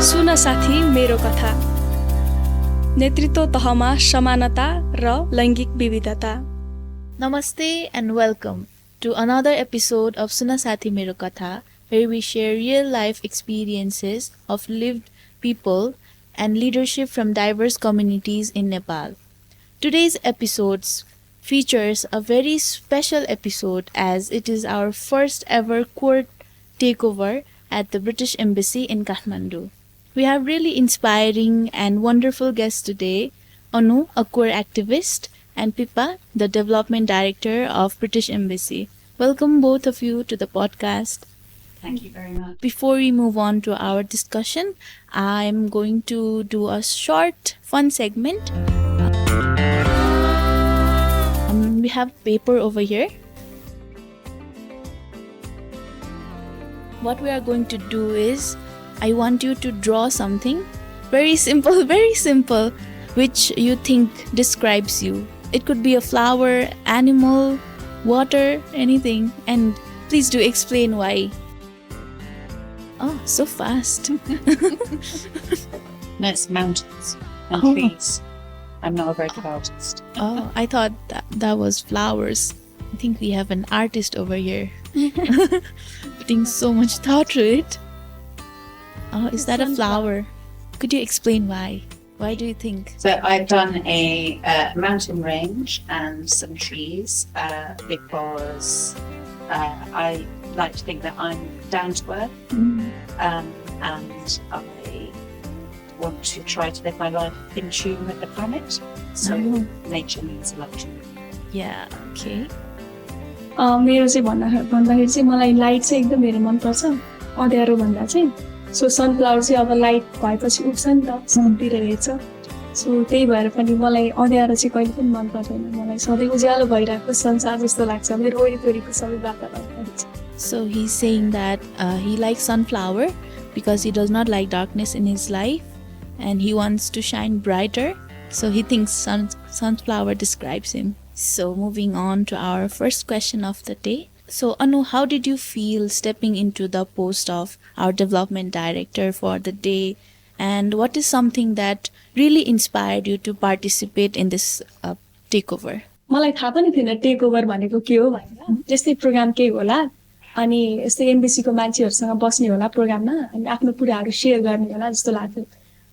सुन साथी मेरो कथा। नेतृत्व तहमा समानता र लैङ्गिक विविधता। Namaste and welcome to another episode of Suna Sathi Mero Katha, where we share real life experiences of lived people and leadership from diverse communities in Nepal. Today's episode features a very special episode as it is our first ever court takeover at the British Embassy in Kathmandu. We have really inspiring and wonderful guests today, Anu, a queer activist, and Pippa, the Development Director of British Embassy. Welcome both of you to the podcast. Thank you very much. Before we move on to our discussion, I'm going to do a short, fun segment. We have paper over here. What we are going to do is, I want you to draw something very simple, which you think describes you. It could be a flower, animal, water, anything. And please do explain why. Oh, so fast. No, it's mountains and trees. I'm not a very good artist. Oh, I thought that was flowers. I think we have an artist over here. Putting so much thought to it. Oh, is that a flower? Could you explain why? Why do you think? So I've done a mountain range and some trees because I like to think that I'm down to earth and I want to try to live my life in tune with the planet. So nature means a lot to me. Yeah, okay. मेरो चाहिँ भन्दाखेरि चाहिँ मलाई light चाहिँ एकदम धेरै मनपर्छ अँध्यारो भन्दा चाहिँ। सो सनफ्लावर चाहिँ अब लाइट भएपछि उठ्छ नि त, सनतिर हेर्छ। सो त्यही भएर पनि मलाई अँध्यारो चाहिँ कहिले पनि मन पर्दैन। मलाई सधैँ उज्यालो भइरहेको संसार जस्तो लाग्छ मेरो वरिपरिको सबै वातावरण। So he's saying that he likes sunflower because he does not like darkness in his life and he wants to shine brighter. So he thinks sunflower describes him. So moving on to our first question of the day. So Anu, how did you feel stepping into the post of our development director for the day? And what is something that really inspired you to participate in this takeover? मलाई थाहा पनि थिएन take over भनेको के हो भनेर। त्यस्तै programme केही होला अनि यस्तै एमबीसीको मान्छेहरूसँग बस्ने होला प्रोग्राममा अनि आफ्नो कुराहरू सेयर गर्ने होला जस्तो लाग्थ्यो।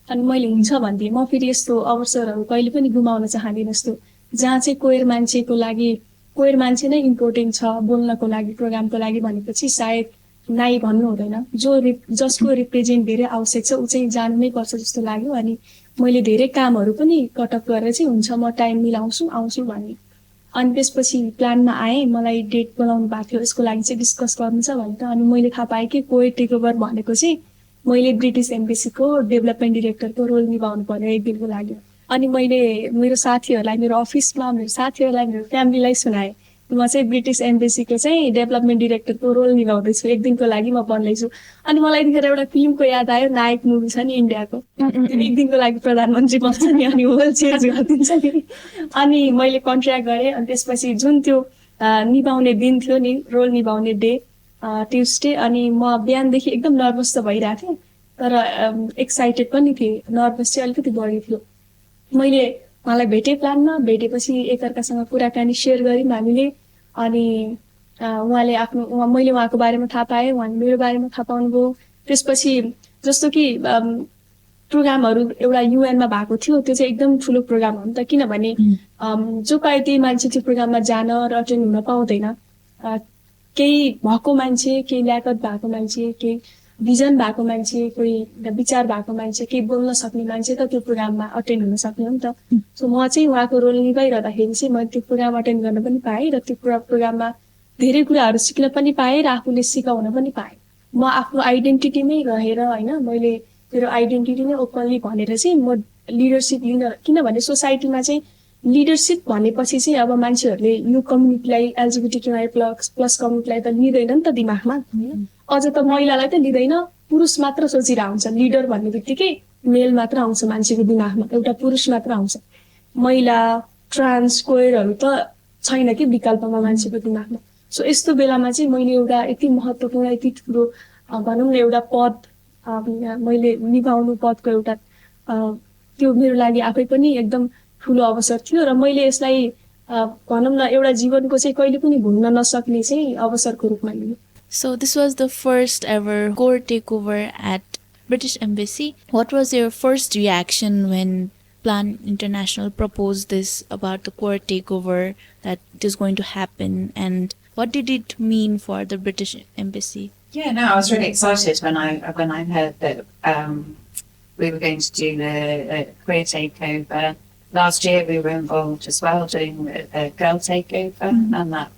अनि मैले हुन्छ भन्थे म फेरि यस्तो अवसरहरू कहिले पनि गुमाउन चाहदिनँ। यस्तो जहाँ चाहिँ कोयर मान्छे नै इम्पोर्टेन्ट छ बोल्नको लागि प्रोग्रामको लागि भनेपछि सायद नाइ भन्नु हुँदैन। जसको रिप्रेजेन्ट धेरै आवश्यक छ ऊ चाहिँ जानु नै पर्छ जस्तो लाग्यो। अनि मैले धेरै कामहरू पनि कटअप गरेर चाहिँ हुन्छ म टाइम मिलाउँछु आउँछु भन्ने। अनि त्यसपछि प्लानमा आएँ, मलाई डेट बोलाउनु भएको थियो यसको लागि चाहिँ डिस्कस गर्नु छ भनेर। अनि मैले थाहा पाएँ कि कोयर टेकओभर भनेको चाहिँ मैले ब्रिटिस एम्बेसीको डेभलपमेन्ट डिरेक्टरको रोल निभाउनु पर्यो एक दिनको लागि। अनि मैले मेरो साथीहरूलाई मेरो अफिसमा मेरो साथीहरूलाई मेरो फ्यामिलीलाई सुनाएँ म चाहिँ ब्रिटिस एम्बेसीको चाहिँ डेभलपमेन्ट डिरेक्टरको रोल निभाउँदैछु एक दिनको लागि म बन्दैछु। अनि मलाई यतिखेर एउटा फिल्मको याद आयो, नायक मुभी छ नि इन्डियाको, एक दिनको लागि प्रधानमन्त्री बन्छ नि अनि होल चेन्ज गरिदिन्छ नि। अनि मैले कन्ट्र्याक्ट गरेँ। अनि त्यसपछि जुन त्यो निभाउने दिन थियो नि रोल निभाउने डे ट्युसडे, अनि म बिहानदेखि एकदम नर्भस त भइरहेको थिएँ तर एक्साइटेड पनि थिएँ। नर्भस चाहिँ अलिकति बढी थियो। मैले उहाँलाई भेटेँ प्लानमा, भेटेपछि एकअर्कासँग कुराकानी सेयर गऱ्यौँ हामीले। अनि मैले उहाँको बारेमा थाहा पाएँ, उहाँले मेरो बारेमा थाहा पाउनुभयो। त्यसपछि जस्तो कि प्रोग्रामहरू एउटा युएनमा भएको थियो त्यो चाहिँ एकदम ठुलो प्रोग्राम हो नि त, किनभने जो पाए त्यही मान्छे त्यो प्रोग्राममा जान र अटेन्ड हुन पाउँदैन। केही भएको मान्छे, केही ल्याकत भएको मान्छे, केही भिजन भएको मान्छे, कोही विचार भएको मान्छे, केही बोल्न सक्ने मान्छे त त्यो प्रोग्राममा अटेन्ड हुन सक्ने हो नि त। सो म चाहिँ उहाँको रोल निभाइरहँदाखेरि चाहिँ मैले त्यो प्रोग्राम अटेन्ड गर्न पनि पाएँ र त्यो प्रोग्राममा धेरै कुराहरू सिक्न पनि पाएँ र आफूले सिकाउन पनि पाएँ। म आफ्नो आइडेन्टिटीमै रहेर होइन, मैले मेरो आइडेन्टिटी नै ओपनली भनेर चाहिँ म लिडरसिप लिन, किनभने सोसाइटीमा चाहिँ लिडरसिप भनेपछि चाहिँ अब मान्छेहरूले यो कम्युनिटीलाई एलजिबिटिक्यू प्लस कम्युनिटीलाई त लिँदैन नि त दिमागमा। अझ त महिलालाई त लिँदैन, पुरुष मात्र सोचिरहेको हुन्छ। लिडर भन्ने बित्तिकै मेल मात्र आउँछ मान्छेको दिमागमा, एउटा पुरुष मात्र आउँछ। महिला ट्रान्स कोयरहरू त छैन कि विकल्पमा मान्छेको दिमागमा। सो यस्तो बेलामा चाहिँ मैले एउटा यति महत्त्वपूर्ण यति ठुलो भनौँ न एउटा पद मैले निभाउनु पदको एउटा त्यो मेरो लागि आफै पनि एकदम ठुलो अवसर थियो र मैले यसलाई भनौँ न एउटा जीवनको चाहिँ कहिले पनि भुल्न नसक्ने चाहिँ अवसरको रूपमा लिएँ। So this was the first ever core takeover at British Embassy. What was your first reaction when Plan International proposed this about the core takeover that it is going to happen, and what did it mean for the British Embassy? Yeah, no, I was really excited when I heard that we were going to do the queer takeover. Last year we were involved as well doing a girl takeover, and that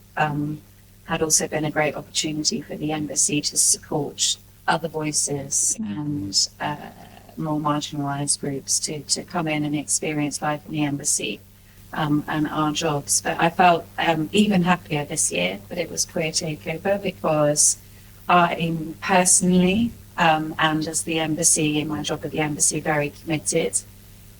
had also been a great opportunity for the embassy to support other voices and more marginalised groups to come in and experience life in the embassy and our jobs. But I felt even happier this year that it was queer takeover, because I'm personally and as the embassy, in my job at the embassy, very committed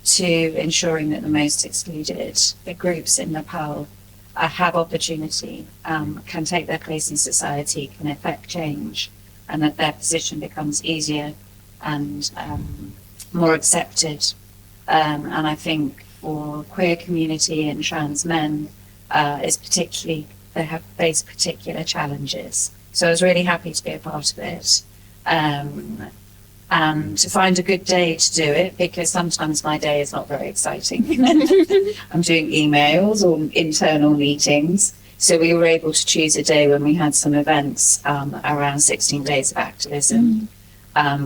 to ensuring that the most excluded, the groups in Nepal, have opportunity, can take their place in society, can affect change, and that their position becomes easier and more accepted. And I think for queer community and trans men, they have faced particular challenges. So I was really happy to be a part of it. And to find a good day to do it, because sometimes my day is not very exciting. I'm doing emails or internal meetings. So we were able to choose a day when we had some events around 16 days of activism,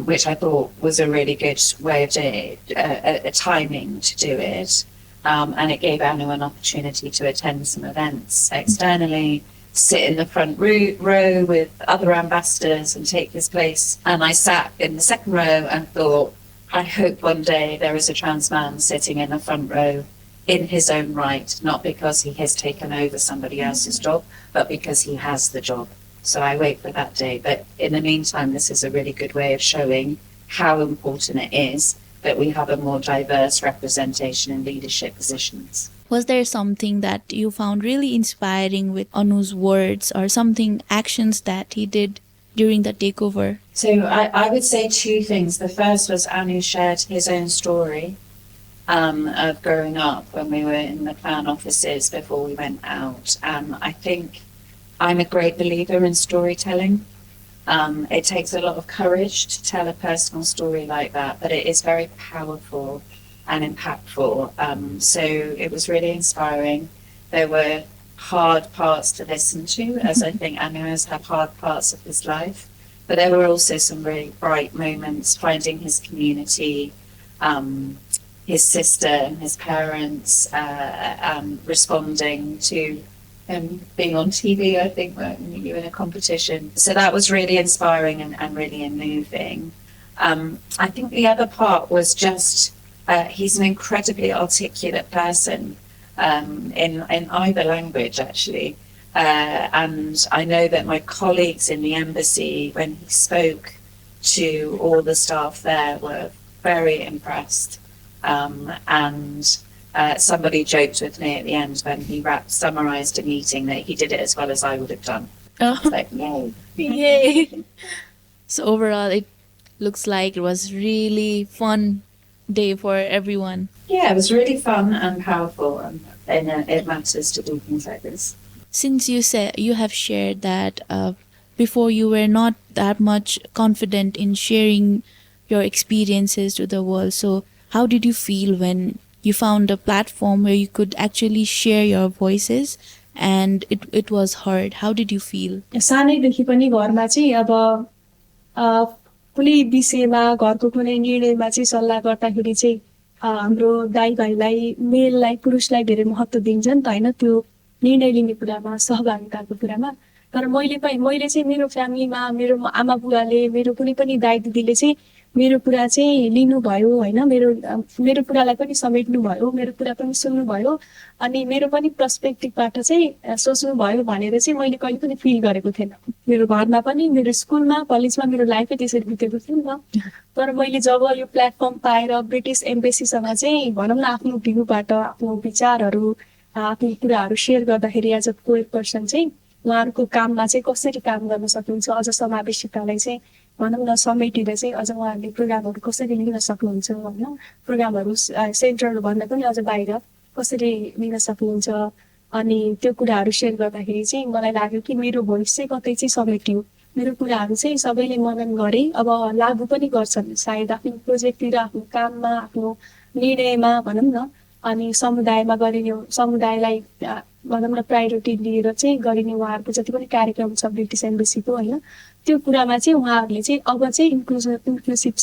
which I thought was a really good way of doing it, a timing to do it. And it gave Anu an opportunity to attend some events externally, sit in the front row with other ambassadors and take his place. And I sat in the second row and thought, I hope one day there is a trans man sitting in the front row in his own right, not because he has taken over somebody else's job, but because he has the job. So I wait for that day. But in the meantime, this is a really good way of showing how important it is that we have a more diverse representation in leadership positions. Was there something that you found really inspiring with Anu's words, or something, actions that he did during the takeover? So I would say two things. The first was Anu shared his own story of growing up when we were in the clan offices before we went out. I think I'm a great believer in storytelling. It takes a lot of courage to tell a personal story like that, but it is very powerful and impactful. So it was really inspiring. There were hard parts to listen to, as I think Anu has had hard parts of his life, but there were also some really bright moments, finding his community, his sister and his parents, responding to him being on TV, I think, when you were in a competition. So that was really inspiring and really moving. I think the other part was just he's an incredibly articulate person in either language, actually. And I know that my colleagues in the embassy, when he spoke to all the staff there, were very impressed. And somebody joked with me at the end when he summarised a meeting that he did it as well as I would have done. Oh. Like, yay. Yay! So overall, it looks like it was really fun day for everyone. Yeah, it was really fun and powerful, and it matters to do things like this. Since you have shared that before you were not that much confident in sharing your experiences to the world, so how did you feel when you found a platform where you could actually share your voices and it was heard? How did you feel? सानैदेखि पनि घरमा चाहिँ अब कुनै विषयमा घरको कुनै निर्णयमा चाहिँ सल्लाह गर्दाखेरि चाहिँ हाम्रो दाइ भाइलाई, मेललाई, पुरुषलाई धेरै महत्त्व दिन्छ नि त हैन, त्यो निर्णय लिने कुरामा, सहभागिताको कुरामा। तर मैले चाहिँ मेरो फ्यामिलीमा मेरो आमा बुवाले, मेरो कुनै पनि दाइ दिदीले चाहिँ मेरो कुरा चाहिँ लिनुभयो हैन, मेरो कुरालाई पनि समेट्नुभयो, मेरो कुरा पनि सुन्नुभयो, अनि मेरो पनि पर्सपेक्टिभबाट चाहिँ सोच्नुभयो भनेर चाहिँ मैले कहिले पनि फिल गरेको थिएन। मेरो घरमा पनि, मेरो स्कुलमा, कलेजमा मेरो लाइफै त्यसरी बितेको थियो नि त। तर मैले जब यो प्लेटफर्म पाएर ब्रिटिस एम्बेसीसँग चाहिँ भनौँ न आफ्नो भ्यूबाट आफ्नो विचारहरू, आफ्नो कुराहरू सेयर गर्दाखेरि एज अ क्वेयर पर्सन चाहिँ उहाँहरूको काममा चाहिँ कसरी काम गर्न सकिन्छ, अझ समावेशितालाई चाहिँ भनौँ न समेटेर चाहिँ अझ उहाँहरूले प्रोग्रामहरू कसरी लिन सक्नुहुन्छ होइन, प्रोग्रामहरू सेन्टरभन्दा पनि अझ बाहिर कसरी लिन सक्नुहुन्छ। अनि त्यो कुराहरू सेयर गर्दाखेरि चाहिँ मलाई लाग्यो कि मेरो भोइस चाहिँ कतै चाहिँ समेटियो, मेरो कुराहरू चाहिँ सबैले मनन गरे, अब लागू पनि गर्छन् सायद आफ्नो प्रोजेक्टतिर, आफ्नो काममा, आफ्नो निर्णयमा भनौँ न। अनि समुदायमा गरिने, समुदायलाई भनौँ न प्रायोरिटी दिएर चाहिँ गरिने उहाँहरूको जति पनि कार्यक्रम छ ब्रिटिस एम्बेसीको होइन, त्यो कुरामा चाहिँ उहाँहरूले चाहिँ अब चाहिँ इन्क्लुसिभ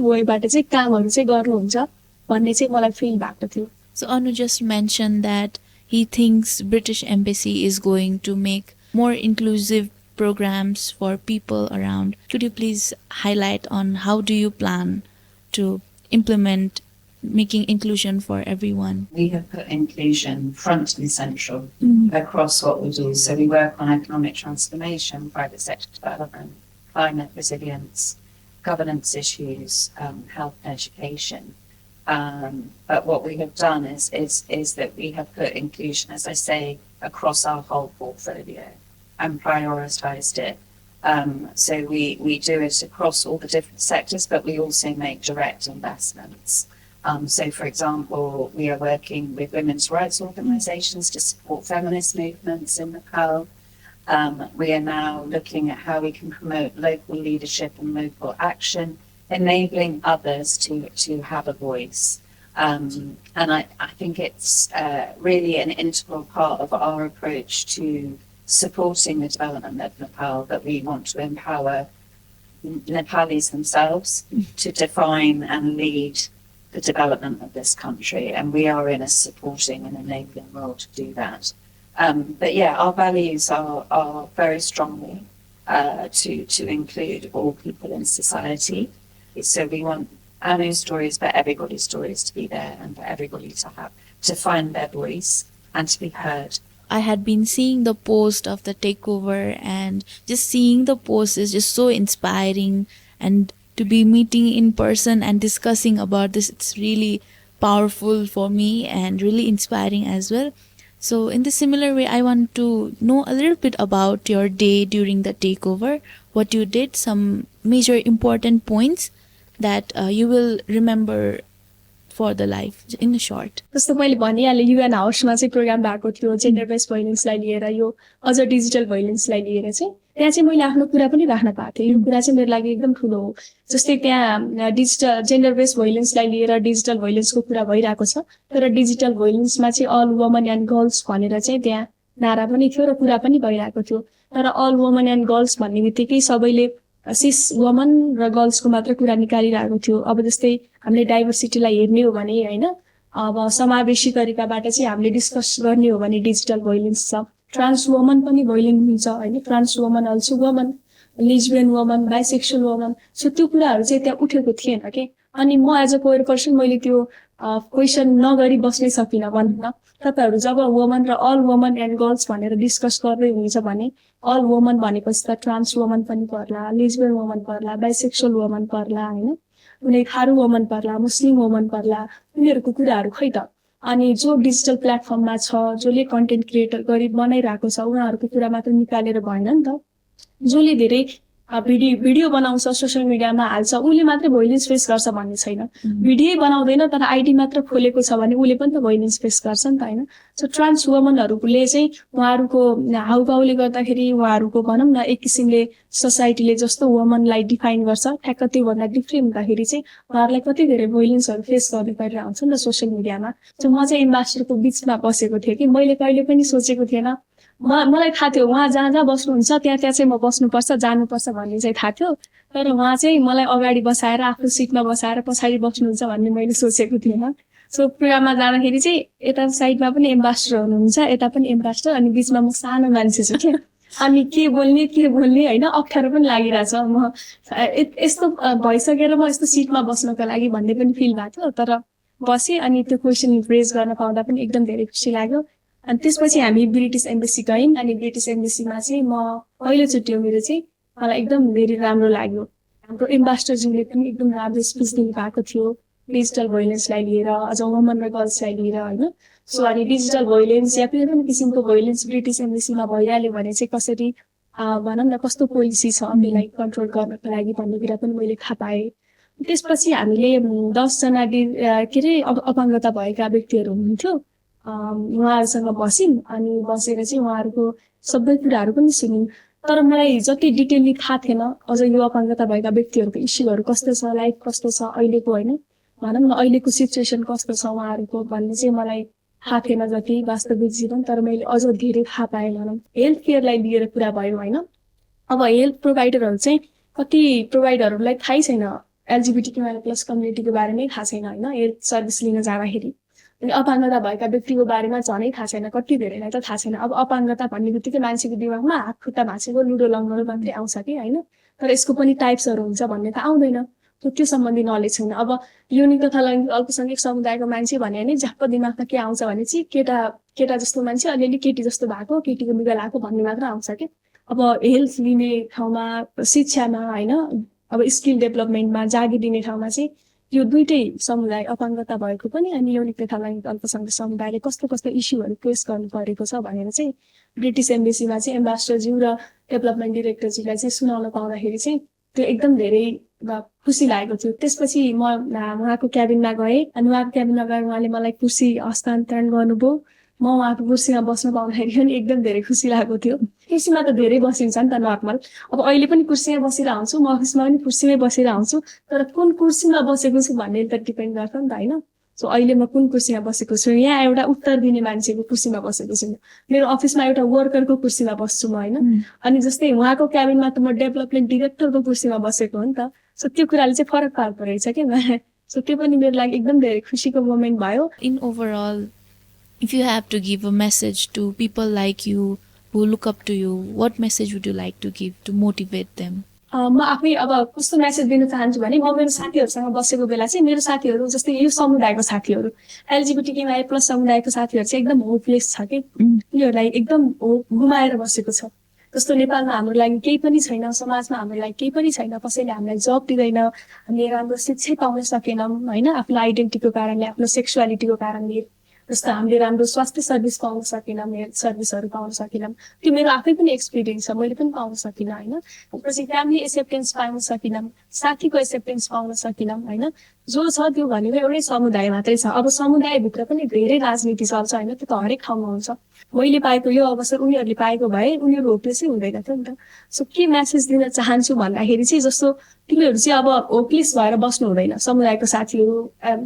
वेबाट चाहिँ कामहरू चाहिँ गर्नुहुन्छ भन्ने चाहिँ मलाई फिल भएको थियो। So Anu just mentioned that he thinks British Embassy is going to make more inclusive programs for people around. Could you please highlight on how do you plan to implement making inclusion for everyone? We have put inclusion front and central across what we do. So we work on economic transformation, private sector development, climate resilience, governance issues, health and education. But what we have done is that we have put inclusion, as I say, across our whole portfolio and prioritised it. So we do it across all the different sectors, but we also make direct investments. So, for example, we are working with women's rights organisations to support feminist movements in Nepal. We are now looking at how we can promote local leadership and local action, enabling others to have a voice. And I think it's really an integral part of our approach to supporting the development of Nepal, that we want to empower Nepalis themselves to define and lead the development of this country, and we are in a supporting and enabling role to do that. But yeah, our values are very strongly to include all people in society. So we want our news stories, but everybody's stories to be there, and for everybody to find their voice and to be heard. I had been seeing the post of the takeover, and just seeing the post is just so inspiring, and to be meeting in person and discussing about this, it's really powerful for me and really inspiring as well. So in the similar way, I want to know a little bit about your day during the takeover, what you did, some major important points that you will remember for the life in short. जस्तो मैले भनिहालेँ, UAN हाउसमा चाहिँ programme भएको थियो gender based भाइलेन्सलाई लिएर, यो अझ डिजिटल भाइलेन्सलाई लिएर चाहिँ त्यहाँ चाहिँ मैले आफ्नो कुरा पनि राख्न पाएको थिएँ। यो कुरा चाहिँ मेरो लागि एकदम ठुलो हो। जस्तै त्यहाँ डिजिटल जेन्डर बेस्ड भाइलेन्सलाई लिएर डिजिटल भाइलेन्सको कुरा भइरहेको छ, तर डिजिटल भाइलेन्समा चाहिँ अल वुमन एन्ड गर्ल्स भनेर चाहिँ त्यहाँ नारा पनि थियो र कुरा पनि भइरहेको थियो। तर अल वुमन एन्ड गर्ल्स भन्ने बित्तिकै सबैले सिस वुमन र गर्ल्सको मात्र कुरा निकालिरहेको थियो। अब जस्तै हामीले डाइभर्सिटीलाई हेर्ने हो भने होइन, अब समावेशी तरिकाबाट चाहिँ हामीले डिस्कस गर्ने हो भने डिजिटल भाइलेन्स छ। ट्रान्स वुमन पनि भाइलेन्स हुन्छ होइन, trans woman also woman, lesbian woman, bisexual woman. So त्यो कुराहरू चाहिँ त्यहाँ उठेको थिएन कि। अनि म एज अ कोयर पर्सन मैले त्यो क्वेसन नगरी बस्नै सकिनँ भनौँ न। तपाईँहरू जब वुमन र अल वुमन एन्ड गर्ल्स भनेर डिस्कस गर्दै हुनुहुन्छ भने अल वुमन भनेपछि त ट्रान्स वुमन पनि पर्ला, लेस्बियन वुमन पर्ला, बाइसेक्सुअल वुमन पर्ला होइन, कुनै थारू वुमन पर्ला, मुस्लिम वुमन पर्ला, उनीहरूको कुराहरू खै त। अनि जो डिजिटल प्लेटफर्ममा छ, जसले कन्टेन्ट क्रिएटर गरी बनाइरहेको छ, उनीहरूको कुरा मात्र निकालेर भएन नि त। जसले धेरै भिडियो बनाउँछ, सोसियल मिडियामा हाल्छ, उसले मात्रै भाइलेन्स फेस गर्छ भन्ने छैन। भिडियो बनाउँदैन तर आइडी मात्र खोलेको छ भने उसले पनि त भाइलेन्स फेस गर्छ नि त होइन। सो ट्रान्स वुमनहरूले चाहिँ उहाँहरूको हाउभाउले गर्दाखेरि, उहाँहरूको भनौँ न एक किसिमले सोसाइटीले जस्तो वुमनलाई डिफाइन गर्छ, ठ्याक्क त्योभन्दा डिफ्रेन्ट हुँदाखेरि चाहिँ उहाँहरूलाई कति धेरै भाइलेन्सहरू फेस गर्नु परिरहेको हुन्छ नि त सोसियल मिडियामा। सो म चाहिँ एम्बेसडरको बिचमा बसेको थिएँ कि मैले कहिले पनि सोचेको थिएन। मलाई थाहा थियो उहाँ जहाँ जहाँ बस्नुहुन्छ त्यहाँ चाहिँ म बस्नुपर्छ, जानुपर्छ भन्ने चाहिँ थाहा थियो। तर उहाँ चाहिँ मलाई अगाडि बसाएर आफ्नो सिटमा बसाएर पछाडि बस्नुहुन्छ भन्ने मैले सोचेको थिएन। सो प्रोग्राममा जाँदाखेरि चाहिँ यता साइडमा पनि एम्बेसडर हुनुहुन्छ, यता पनि एम्बेसडर, अनि बिचमा म सानो मान्छे छु क्या। अनि के बोल्ने होइन, अप्ठ्यारो पनि लागिरहेछ। म यस्तो भइसकेर म यस्तो सिटमा बस्नको लागि भन्ने पनि फिल भएको थियो। तर बसेँ अनि त्यो क्वेसन रेज गर्न पाउँदा पनि एकदम धेरै खुसी लाग्यो। अनि त्यसपछि हामी ब्रिटिस एम्बेसी गयौँ। अनि ब्रिटिस एम्बेसीमा चाहिँ म पहिलोचोटि हो मेरो चाहिँ, मलाई एकदम धेरै राम्रो लाग्यो। हाम्रो एम्बेसडरज्यूले पनि एकदम राम्रो स्पिच दिनु भएको थियो डिजिटल भाइलेन्सलाई लिएर, अझ वुमन र गर्ल्सलाई लिएर होइन। सो अनि डिजिटल भाइलेन्स या कुनै पनि किसिमको भाइलेन्स ब्रिटिस एम्बेसीमा भइहाल्यो भने चाहिँ कसरी भनौँ न कस्तो पोलिसी छ त्यसलाई कन्ट्रोल गर्नको लागि भन्ने कुरा पनि मैले थाहा पाएँ। त्यसपछि हामीले 10जना के अरे अपाङ्गता भएका व्यक्तिहरू हुनुहुन्थ्यो, उहाँहरूसँग बस्यौँ अनि बसेर चाहिँ उहाँहरूको सबै कुराहरू पनि सुन्यौँ। तर मलाई जति डिटेलली थाहा थिएन अझ यो अपाङ्गता भएका व्यक्तिहरूको इस्युहरू कस्तो छ, लाइफ कस्तो छ अहिलेको, होइन भनौँ न अहिलेको सिचुएसन कस्तो छ उहाँहरूको भन्ने चाहिँ मलाई थाहा थिएन जति वास्तविक जीवन। तर मैले अझ धेरै थाहा पाएँ। भनौँ हेल्थ केयरलाई लिएर कुरा भयो, होइन अब हेल्थ प्रोभाइडरहरू चाहिँ कति प्रोभाइडरहरूलाई थाहै छैन LGBTQ+ कम्युनिटीको बारेमै थाहा छैन, होइन हेल्थ सर्भिस लिन जाँदाखेरि। अनि अपाङ्गता भएका व्यक्तिको बारेमा झनै थाहा छैन, कति धेरैलाई त थाहा छैन। अब अपाङ्गता भन्ने बित्तिकै मान्छेको दिमागमा हात खुट्टा भाँचेको लुडो लङ्गडो मात्रै आउँछ कि, होइन तर यसको पनि टाइप्सहरू हुन्छ भन्ने त आउँदैन, त्यो सम्बन्धी नलेज छैन। अब यौनिक तथा लैङ्गिक अल्पसङ्ख्यक समुदायको मान्छे भने नि झ्याप्प दिमागमा के आउँछ भने चाहिँ केटा जस्तो मान्छे अलिअलि केटी जस्तो भएको, केटीको लुगा लगाएको भन्ने मात्र आउँछ क्या। अब हेल्थ लिने ठाउँमा, शिक्षामा, होइन अब स्किल डेभलपमेन्टमा, जागी दिने ठाउँमा चाहिँ यो दुइटै समुदाय अपाङ्गता भएको पनि अनि यौनिक तथा लैङ्गिक अल्पसङ्ख्यक समुदायले कस्तो कस्तो इस्युहरू फेस गर्नु परेको छ भनेर चाहिँ ब्रिटिस एम्बेसीमा चाहिँ एम्बेसडरज्यू र डेभलपमेन्ट डिरेक्टरज्यूलाई चाहिँ सुनाउन पाउँदाखेरि चाहिँ त्यो एकदम धेरै खुसी लागेको थियो। त्यसपछि म उहाँको क्याबिनमा गएँ अनि उहाँको क्याबिनमा गएर उहाँले मलाई कुर्सी हस्तान्तरण गर्नुभयो। म उहाँको कुर्सीमा बस्न पाउँदाखेरि पनि एकदम धेरै खुसी लागेको थियो। कुर्सीमा त धेरै बसिन्छ नि त नर्मल, अब अहिले पनि कुर्सीमा बसेर आउँछु, म अफिसमा पनि कुर्सीमै बसेर आउँछु, तर कुन कुर्सीमा बसेको छु भन्ने त डिपेन्ड गर्छ नि त, होइन सो अहिले म कुन कुर्सीमा बसेको छु, यहाँ एउटा उत्तर दिने मान्छेको कुर्सीमा बसेको छु, मेरो अफिसमा एउटा वर्करको कुर्सीमा बस्छु म, होइन अनि जस्तै उहाँको क्याबिनमा त म डेभलपमेन्ट डिरेक्टरको कुर्सीमा बसेको हो नि त। सो त्यो कुराले चाहिँ फरक पार्दो रहेछ क्या। सो त्यो पनि मेरो लागि एकदम धेरै खुसीको मोमेन्ट भयो। In overall, if you have to give a message to people like you who look up to you, what message would you like to give to motivate them? म आफै अब कस्तो मेसेज दिन चाहन्छु भने म मेरो साथीहरूसँग बसेको बेला चाहिँ मेरो साथीहरू जस्तै यो समुदायको साथीहरू LGBTQ+ समुदायको साथीहरू चाहिँ एकदम होपलेस छ कि, उनीहरूलाई एकदम होप गुमाएर बसेको छ। जस्तो नेपालमा हाम्रो लागि केही पनि छैन, समाजमा हाम्रो लागि केही पनि छैन, कसैले हामीलाई जब दिँदैन, हामीले राम्रो शिक्षै पाउन सकेनौँ, होइन आफ्नो आइडेन्टिटीको कारणले, आफ्नो सेक्सुअलिटीको कारणले, जस्तो हामीले राम्रो स्वास्थ्य सर्भिस पाउन सकेनौँ, हेल्थ सर्भिसहरू पाउन सकेनौँ। त्यो मेरो आफै पनि एक्सपिरियन्स छ, मैले पनि पाउन सकिनँ, होइन पछि फ्यामिली एक्सेप्टेन्स पाउन सकिनौँ, साथीको एक्सेप्टेन्स पाउन सकिनौँ, होइन जो छ त्यो भनेको एउटै समुदाय मात्रै छ। अब समुदायभित्र पनि धेरै राजनीति चल्छ, होइन त्यो त हरेक ठाउँमा हुन्छ। मैले पाएको यो अवसर उनीहरूले पाएको भए उनीहरू होपलेसै हुँदैन थियो नि त। सो के मेसेज दिन चाहन्छु भन्दाखेरि चाहिँ जस्तो तिमीहरू चाहिँ अब होपलेस भएर बस्नु हुँदैन। समुदायको साथीहरू,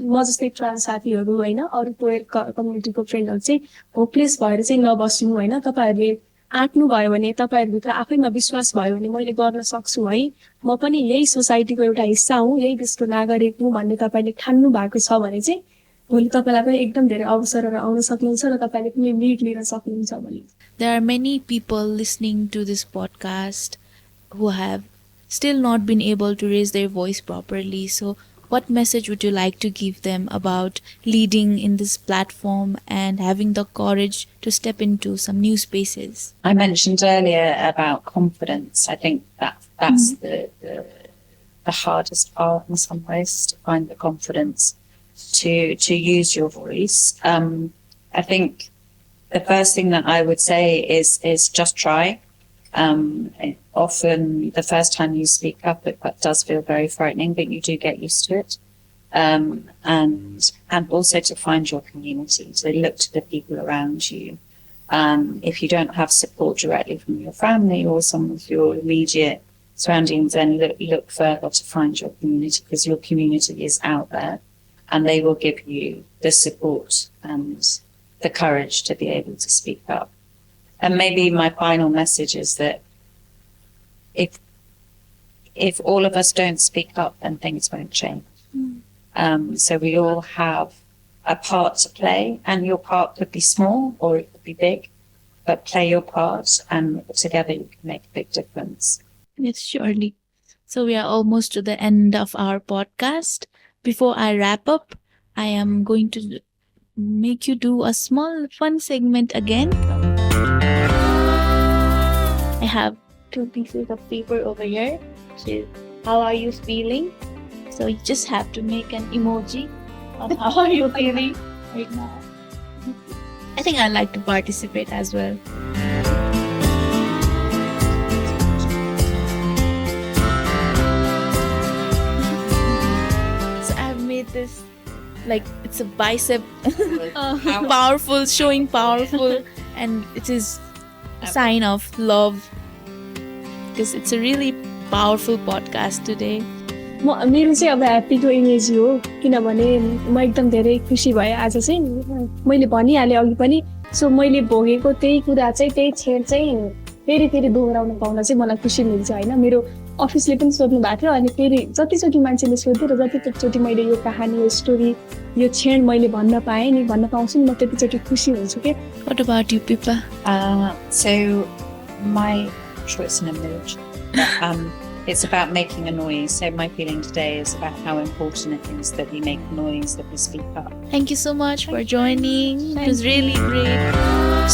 म जस्तै ट्रान्स साथीहरू, होइन अरू क्वेयर कम्युनिटीको फ्रेन्डहरू चाहिँ होपलेस भएर चाहिँ नबस्नु, होइन तपाईँहरूले आँट्नु भयो भने, तपाईँहरूभित्र आफैमा विश्वास भयो भने मैले गर्न सक्छु है, म पनि यही सोसाइटीको एउटा हिस्सा हुँ, यही देशको नागरिक हुँ भन्ने तपाईँले ठान्नु भएको छ भने चाहिँ भोलि तपाईँलाई पनि एकदम धेरै अवसरहरू आउन सक्नुहुन्छ र तपाईँले पनि लिड लिन सक्नुहुन्छ भने। There are many people listening to this podcast who have still not been able to raise their voice properly. So what message would you like to give them about leading in this platform and having the courage to step into some new spaces? I mentioned earlier about confidence. I think that's the hardest part in some ways, to find the confidence to use your voice. I think the first thing that I would say is just try. Often the first time you speak up, it does feel very frightening, but you do get used to it. And also to find your community, to look to the people around you. If you don't have support directly from your family or some of your immediate surroundings, then look further to find your community, because your community is out there and they will give you the support and the courage to be able to speak up. And maybe my final message is that if all of us don't speak up, then things won't change. So we all have a part to play, and your part could be small or it could be big, but play your part and together you can make a big difference. Yes, surely. So we are almost to the end of our podcast. Before I wrap up, I am going to make you do a small fun segment again. I have 2 pieces of paper over here, which is how are you feeling? So you just have to make an emoji of how are you feeling right now. I think I'd like to participate as well. like it's a bicep How- powerful, showing powerful, and it is a sign of love because it's a really powerful podcast today. मेरो चाहिँ अब ह्याप्पीको image हो किनभने म एकदम धेरै खुसी भएँ आज चाहिँ मैले भनिहालेँ अघि पनि सो मैले भोगेको त्यही कुरा चाहिँ त्यही क्षण चाहिँ फेरि फेरि दोहोऱ्याउन पाउन चाहिँ मलाई खुसी मिल्छ होइन मेरो अफिसले पनि सोध्नु भएको थियो अनि फेरि जतिचोटि मान्छेले सोध्यो र जतिचोटि मैले यो कहानी यो स्टोरी यो क्षण मैले भन्न पाएँ नि भन्न पाउँछु नि म त्यतिचोटि खुसी हुन्छु के What about you, Pippa? So my choice in a mood. It's about making a noise. So my feeling today is about how important it is that we make a noise, that we speak up. Thank you so much for joining. It was really great.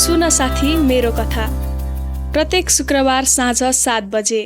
सुन साथी मेरो कथा प्रत्येक शुक्रबार साँझ 7 बजे